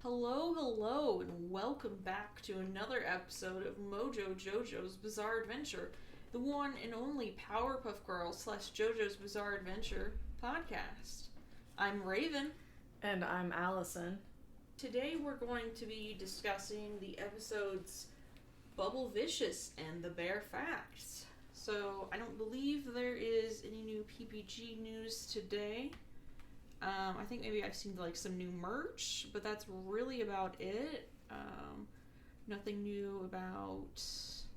Hello, and welcome back to another episode of MoJo JoJo's Bizarre Adventure, the one and only Powerpuff Girls / JoJo's Bizarre Adventure podcast. I'm Raven. And I'm Alison. Today we're going to be discussing the episodes Bubblevicious and the Bare Facts. So, I don't believe there is any new PPG news today. I think maybe I've seen some new merch, but that's really about it. Nothing new about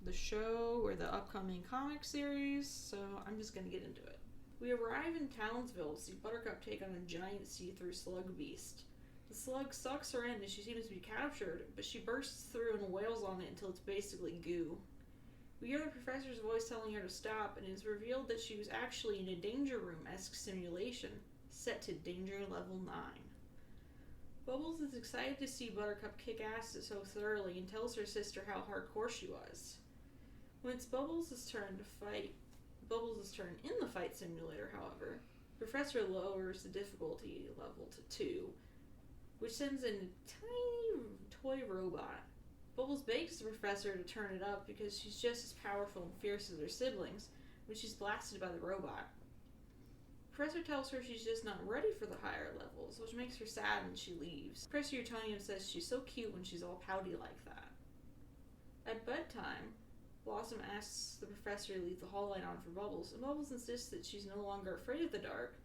the show or the upcoming comic series, so I'm just gonna get into it. We arrive in Townsville to see Buttercup take on a giant see-through slug beast. The slug sucks her in as she seems to be captured, but she bursts through and wails on it until it's basically goo. We hear the professor's voice telling her to stop, and it is revealed that she was actually in a danger room-esque simulation, set to danger level 9. Bubbles is excited to see Buttercup kick ass so thoroughly and tells her sister how hardcore she was. When it's Bubbles' turn in the fight simulator, however, the professor lowers the difficulty level to 2, which sends in a tiny toy robot. Bubbles begs the professor to turn it up because she's just as powerful and fierce as her siblings, but she's blasted by the robot. The professor tells her she's just not ready for the higher levels, which makes her sad and she leaves. Professor Utonium says she's so cute when she's all pouty like that. At bedtime, Blossom asks the professor to leave the hall light on for Bubbles, and Bubbles insists that she's no longer afraid of the dark,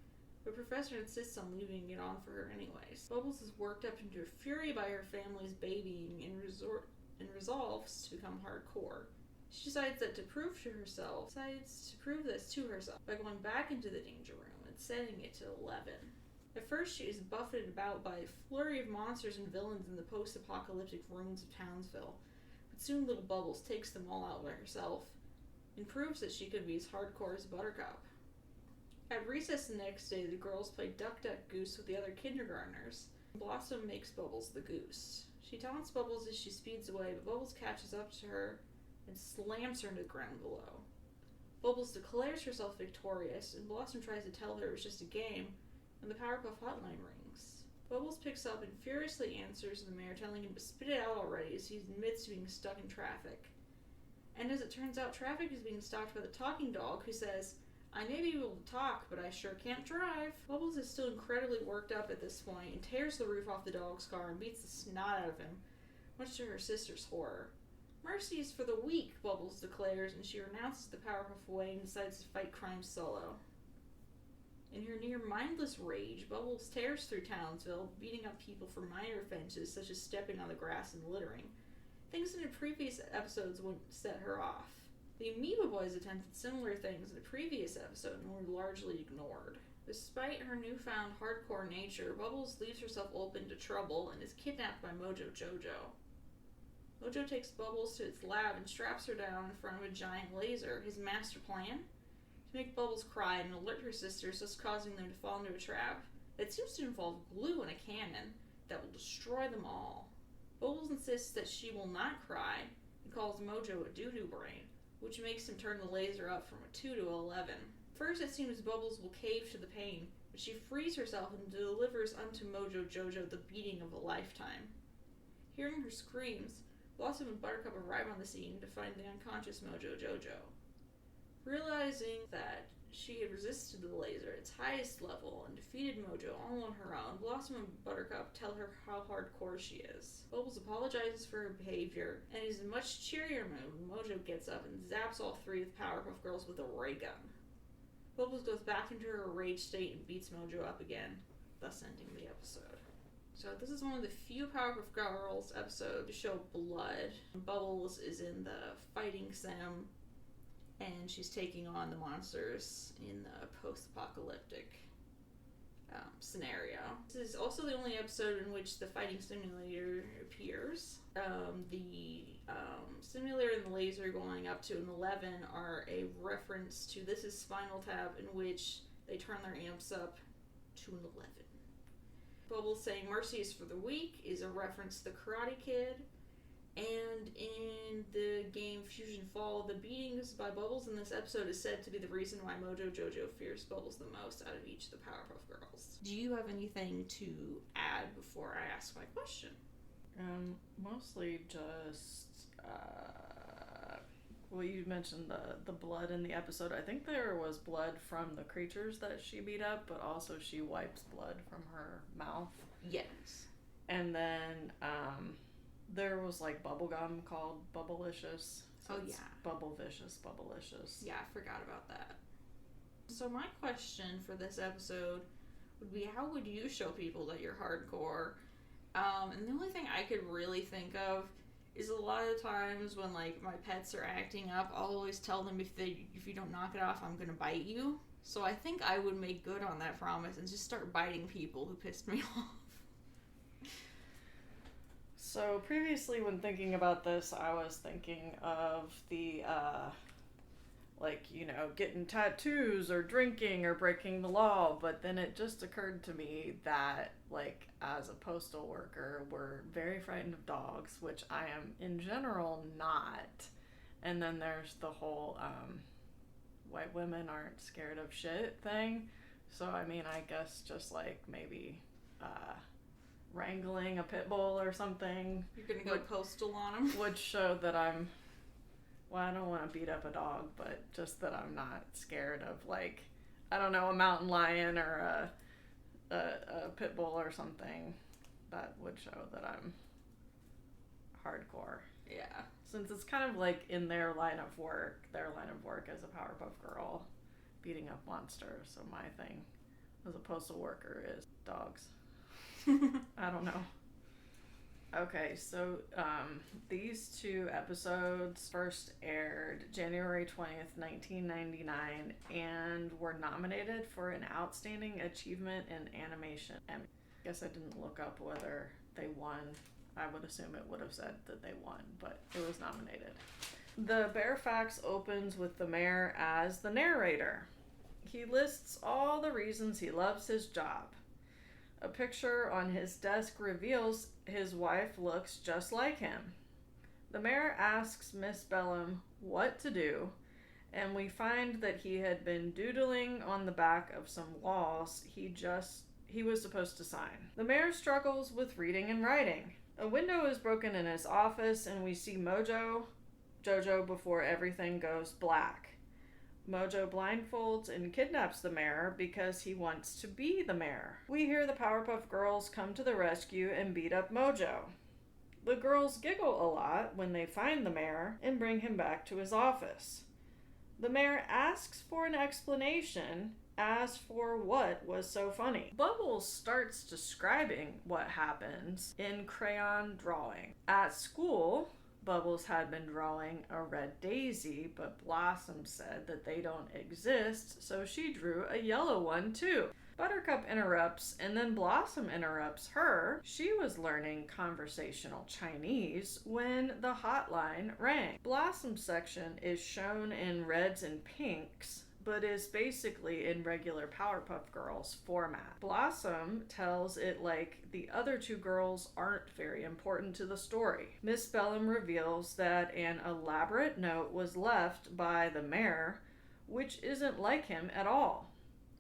but Professor insists on leaving it on for her anyways. Bubbles is worked up into a fury by her family's babying and resolves to become hardcore. She decides to prove this to herself by going back into the danger room and setting it to 11. At first, she is buffeted about by a flurry of monsters and villains in the post-apocalyptic ruins of Townsville, but soon little Bubbles takes them all out by herself and proves that she can be as hardcore as Buttercup. At recess the next day, the girls play Duck Duck Goose with the other kindergartners. Blossom makes Bubbles the goose. She taunts Bubbles as she speeds away, but Bubbles catches up to her and slams her into the ground below. Bubbles declares herself victorious, and Blossom tries to tell her it was just a game, and the Powerpuff hotline rings. Bubbles picks up and furiously answers the mayor, telling him to spit it out already as he admits to being stuck in traffic. And as it turns out, traffic is being stopped by the talking dog, who says, "I may be able to talk, but I sure can't drive." Bubbles is still incredibly worked up at this point and tears the roof off the dog's car and beats the snot out of him, much to her sister's horror. Mercy is for the weak, Bubbles declares, and she renounces the Powerpuff way and decides to fight crime solo. In her near-mindless rage, Bubbles tears through Townsville, beating up people for minor offenses such as stepping on the grass and littering. Things in the previous episodes wouldn't set her off. The Amoeba Boys attempted similar things in a previous episode and were largely ignored. Despite her newfound hardcore nature, Bubbles leaves herself open to trouble and is kidnapped by MoJo JoJo. MoJo takes Bubbles to its lab and straps her down in front of a giant laser. His master plan? To make Bubbles cry and alert her sisters, thus causing them to fall into a trap that seems to involve glue and a cannon that will destroy them all. Bubbles insists that she will not cry and calls MoJo a doo-doo brain, which makes him turn the laser up from a 2 to 11. First, it seems Bubbles will cave to the pain, but she frees herself and delivers unto MoJo JoJo the beating of a lifetime. Hearing her screams, Blossom and Buttercup arrive on the scene to find the unconscious MoJo JoJo. Realizing that she had resisted the laser at its highest level and defeated MoJo all on her own, Blossom and Buttercup tell her how hardcore she is. Bubbles apologizes for her behavior and is in much cheerier mood when MoJo gets up and zaps all 3 of the Powerpuff Girls with a ray gun. Bubbles goes back into her rage state and beats MoJo up again, thus ending the episode. So this is one of the few Powerpuff Girls episodes to show blood. Bubbles is in the fighting sim, and she's taking on the monsters in the post-apocalyptic scenario. This is also the only episode in which the fighting simulator appears. The simulator and the laser going up to an 11 are a reference to This Is Spinal Tap, in which they turn their amps up to an 11. Bubbles saying Mercy is for the weak is a reference to the Karate Kid. And in the game Fusion Fall, the beatings by Bubbles in this episode is said to be the reason why MoJo JoJo fears Bubbles the most out of each of the Powerpuff Girls. Do you have anything to add before I ask my question? Mostly just, well, you mentioned the blood in the episode. I think there was blood from the creatures that she beat up, but also she wipes blood from her mouth. Yes. And then, there was like bubblegum called Bubblevicious. So yeah. Bubblevicious. Yeah, I forgot about that. So my question for this episode would be, how would you show people that you're hardcore? And the only thing I could really think of is a lot of times when, like, my pets are acting up, I'll always tell them if you don't knock it off, I'm gonna bite you. So I think I would make good on that promise and just start biting people who pissed me off. So previously when thinking about this, I was thinking of the, getting tattoos or drinking or breaking the law, but then it just occurred to me that, like, as a postal worker, we're very frightened of dogs, which I am in general not. And then there's the whole, white women aren't scared of shit thing. So, I mean, I guess just, like, maybe, wrangling a pit bull or something. You're gonna go postal on them? Would show that I'm... Well, I don't want to beat up a dog, but just that I'm not scared of, like, I don't know, a mountain lion or a pit bull or something. That would show that I'm hardcore. Yeah. Since it's kind of like in their line of work as a Powerpuff Girl, beating up monsters. So my thing as a postal worker is dogs. I don't know. Okay, so these two episodes first aired January 20th, 1999, and were nominated for an Outstanding Achievement in Animation. I guess I didn't look up whether they won. I would assume it would have said that they won, but it was nominated. The Bear Facts opens with the mayor as the narrator. He lists all the reasons he loves his job. A picture on his desk reveals his wife looks just like him. The mayor asks Miss Bellum what to do, and we find that he had been doodling on the back of some laws he was supposed to sign. The mayor struggles with reading and writing. A window is broken in his office, and we see JoJo before everything goes black. MoJo blindfolds and kidnaps the mayor because he wants to be the mayor. We hear the Powerpuff Girls come to the rescue and beat up MoJo. The girls giggle a lot when they find the mayor and bring him back to his office. The mayor asks for an explanation as for what was so funny. Bubbles starts describing what happens in crayon drawing. At school, Bubbles had been drawing a red daisy, but Blossom said that they don't exist, so she drew a yellow one too. Buttercup interrupts, and then Blossom interrupts her. She was learning conversational Chinese when the hotline rang. Blossom's section is shown in reds and pinks, but is basically in regular Powerpuff Girls format. Blossom tells it like the other two girls aren't very important to the story. Miss Bellum reveals that an elaborate note was left by the mayor, which isn't like him at all.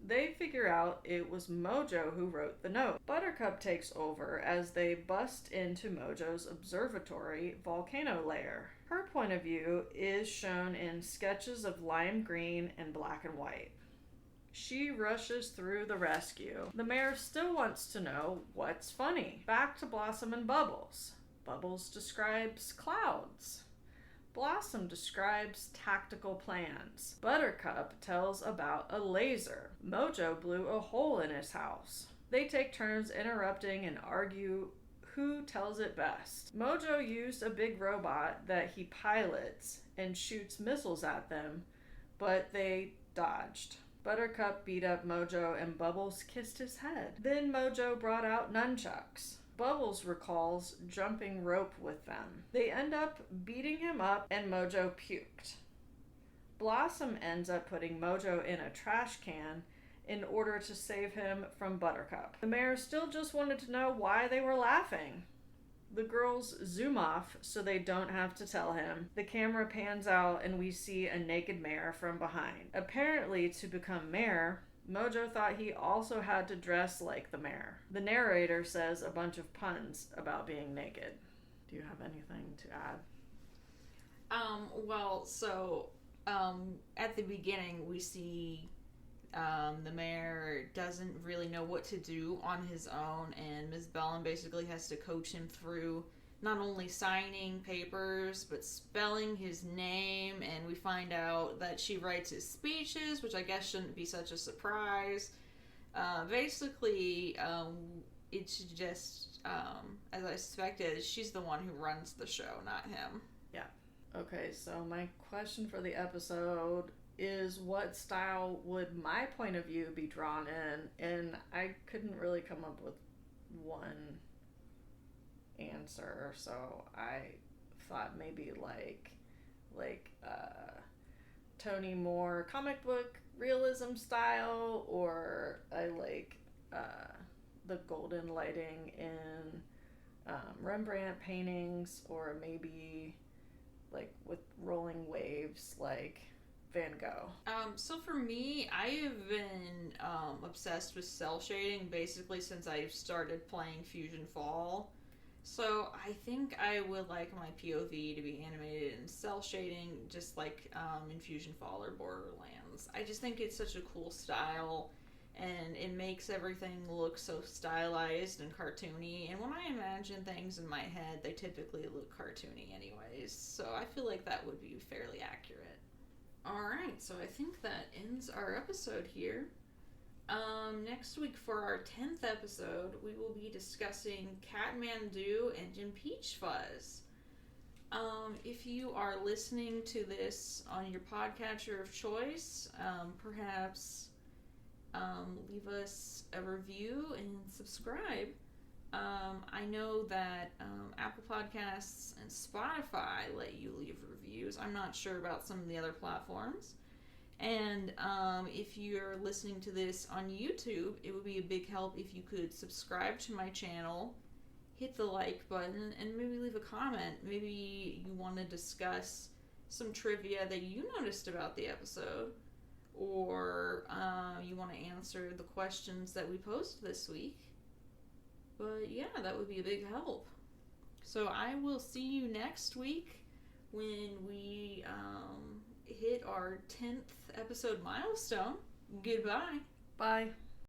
They figure out it was MoJo who wrote the note. Buttercup takes over as they bust into MoJo's observatory volcano lair. Her point of view is shown in sketches of lime green and black and white. She rushes through the rescue. The mayor still wants to know what's funny. Back to Blossom and Bubbles. Bubbles describes clouds. Blossom describes tactical plans. Buttercup tells about a laser. MoJo blew a hole in his house. They take turns interrupting and argue who tells it best. MoJo used a big robot that he pilots and shoots missiles at them, but they dodged. Buttercup beat up MoJo and Bubbles kissed his head. Then MoJo brought out nunchucks. Bubbles recalls jumping rope with them. They end up beating him up and MoJo puked. Blossom ends up putting MoJo in a trash can in order to save him from Buttercup. The mayor still just wanted to know why they were laughing. The girls zoom off so they don't have to tell him. The camera pans out and we see a naked mayor from behind. Apparently, to become mayor, MoJo thought he also had to dress like the mayor. The narrator says a bunch of puns about being naked. Do you have anything to add? At the beginning, we see the mayor doesn't really know what to do on his own, and Ms. Bellin basically has to coach him through not only signing papers, but spelling his name, and we find out that she writes his speeches, which I guess shouldn't be such a surprise. It's just, as I suspected, she's the one who runs the show, not him. Yeah. Okay, so my question for the episode is, what style would my point of view be drawn in? And I couldn't really come up with one answer, so I thought maybe like Tony Moore comic book realism style, or I like the golden lighting in Rembrandt paintings, or maybe like with rolling waves like Van Gogh. So for me, I have been obsessed with cell shading basically since I started playing Fusion Fall. So I think I would like my POV to be animated in cell shading, just like in Fusion Fall or Borderlands. I just think it's such a cool style, and it makes everything look so stylized and cartoony. And when I imagine things in my head, they typically look cartoony anyways. So I feel like that would be fairly accurate. Alright, so I think that ends our episode here. Next week for our 10th episode, we will be discussing Catmandu and Peach Fuzz. If you are listening to this on your podcatcher of choice, perhaps leave us a review and subscribe. I know that Apple Podcasts and Spotify let you leave reviews. I'm not sure about some of the other platforms. And if you're listening to this on YouTube, it would be a big help if you could subscribe to my channel, hit the like button, and maybe leave a comment. Maybe you want to discuss some trivia that you noticed about the episode, or you want to answer the questions that we posed this week. But yeah, that would be a big help. So I will see you next week when we hit our 10th episode milestone. Goodbye. Bye.